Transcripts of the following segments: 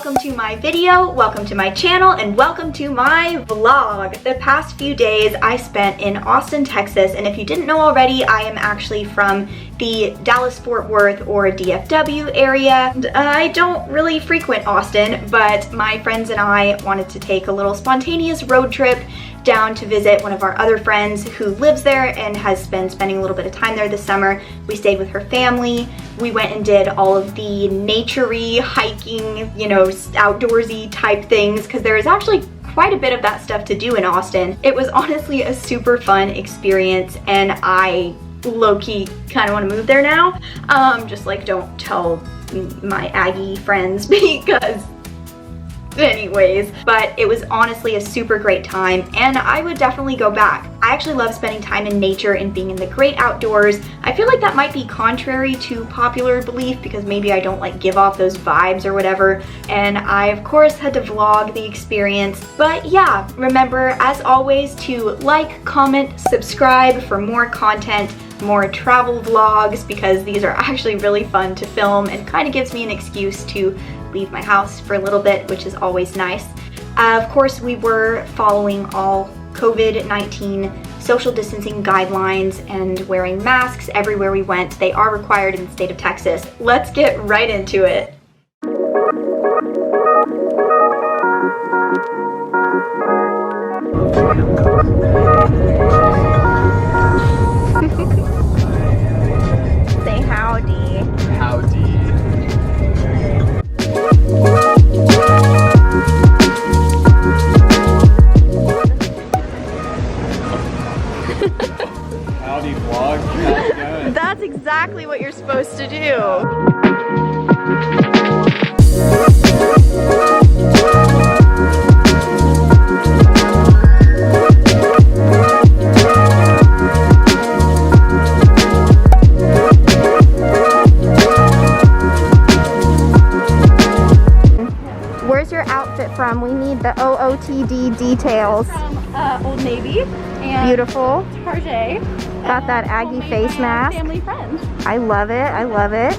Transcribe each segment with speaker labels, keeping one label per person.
Speaker 1: welcome to my video, welcome to my channel, and welcome to my vlog. The past few days I spent in Austin, Texas, and if you didn't know already, I am actually from the Dallas-Fort Worth or DFW area. And I don't really frequent Austin, but my friends and I wanted to take a little spontaneous road trip down to visit one of our other friends who lives there and has been spending a little bit of time there this summer. We stayed with her family. We went and did all of the nature-y, hiking, you know, outdoorsy type things, because there is actually quite a bit of that stuff to do in Austin. It was honestly a super fun experience, and I low-key kind of want to move there now. Just like, don't tell my Aggie friends because anyways, but it was honestly a super great time and I would definitely go back. I actually love spending time in nature and being in the great outdoors. I feel like that might be contrary to popular belief because maybe I don't like give off those vibes or whatever, and I of course had to vlog the experience. But yeah, remember as always to like, comment, subscribe for more content, more travel vlogs, because these are actually really fun to film and kind of gives me an excuse to leave my house for a little bit, which is always nice. Of course, we were following all COVID-19 social distancing guidelines and wearing masks everywhere we went. They are required in the state of Texas. Let's get right into it. Say howdy.
Speaker 2: Howdy. Howdy vlog, how's it going?
Speaker 1: That's exactly what you're supposed to do. Where's your outfit from? We need the OOTD details.
Speaker 3: From Old Navy and
Speaker 1: Beautiful.
Speaker 3: Target.
Speaker 1: Got that Aggie face mask.
Speaker 3: Family friends.
Speaker 1: I love it. I love it.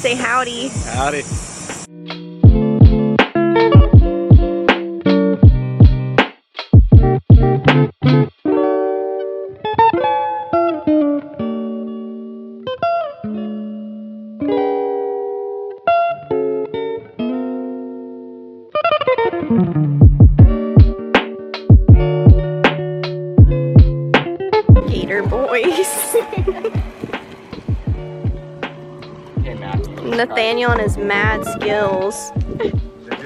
Speaker 1: Say howdy.
Speaker 2: Howdy.
Speaker 1: Gator boys. Nathaniel and his mad skills.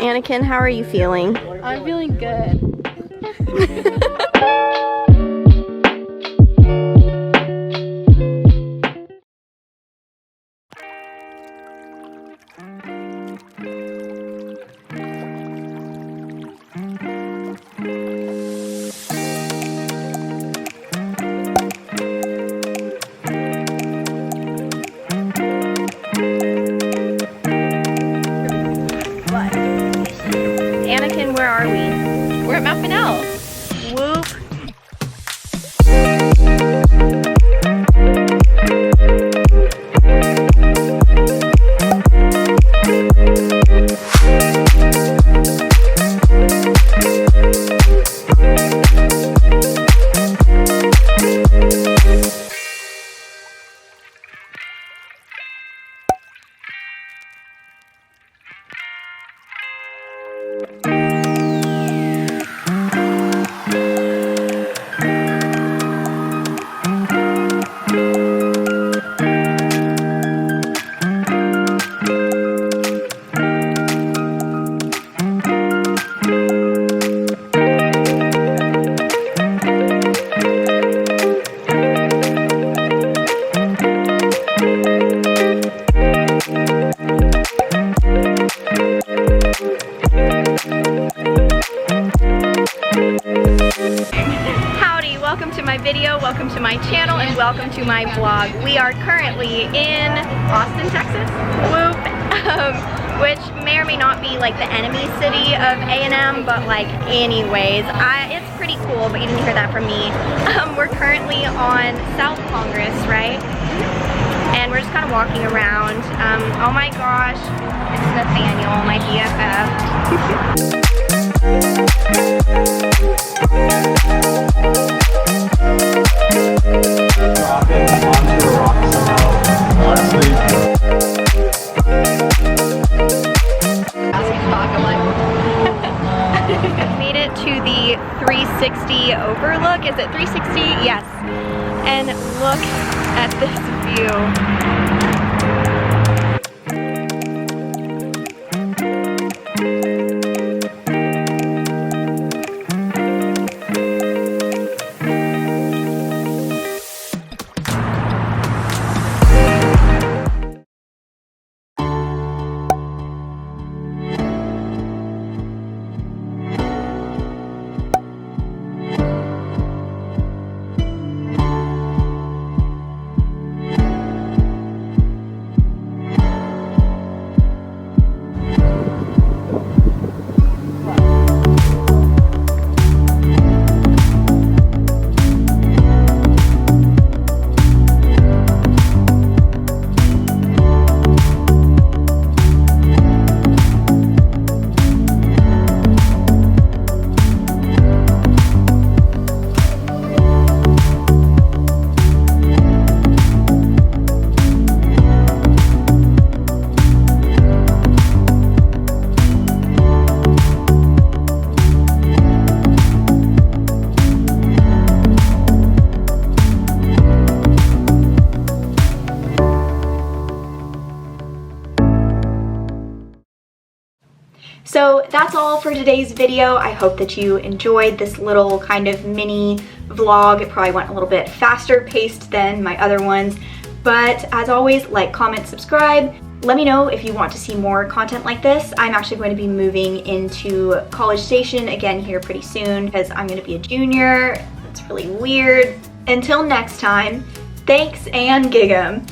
Speaker 1: Anakin, how are you feeling?
Speaker 3: I'm feeling good.
Speaker 1: Anakin, where are we?
Speaker 3: We're at Mount Fennell.
Speaker 1: Woo! to my vlog. We are currently in Austin, Texas, whoop, which may or may not be like the enemy city of A&M, but like anyways, it's pretty cool, but you didn't hear that from me. We're currently on South Congress, right? And we're just kind of walking around. Oh my gosh, it's Nathaniel, my BFF.
Speaker 2: Dropping onto the rock somehow. Honestly.
Speaker 1: Made it to the 360 overlook. Is it 360? Yes. And look at this view. So that's all for today's video. I hope that you enjoyed this little kind of mini vlog. It probably went a little bit faster paced than my other ones. But as always, like, comment, subscribe. Let me know if you want to see more content like this. I'm actually going to be moving into College Station again here pretty soon because I'm going to be a junior. It's really weird. Until next time, thanks and gig 'em.